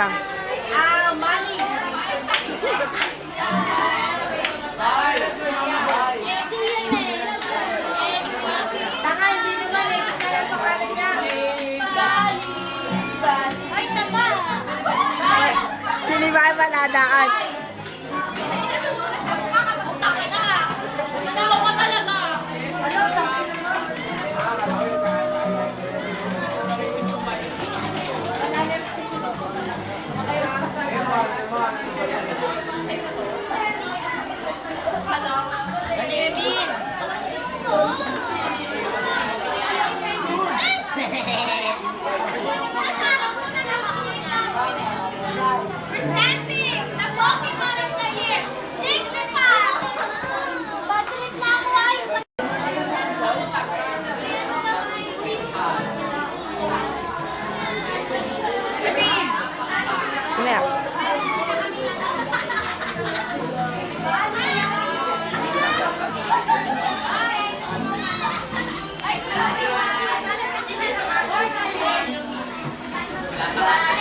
ka. Mali. Tanga, hindi naman eh. Gusto na pangalan niya. Ay, tama. Sino ba ay maladaan? Presenting the Pokemon of the Year, Jigglypuff! Patrick na ako ay... Ano yan? Bye!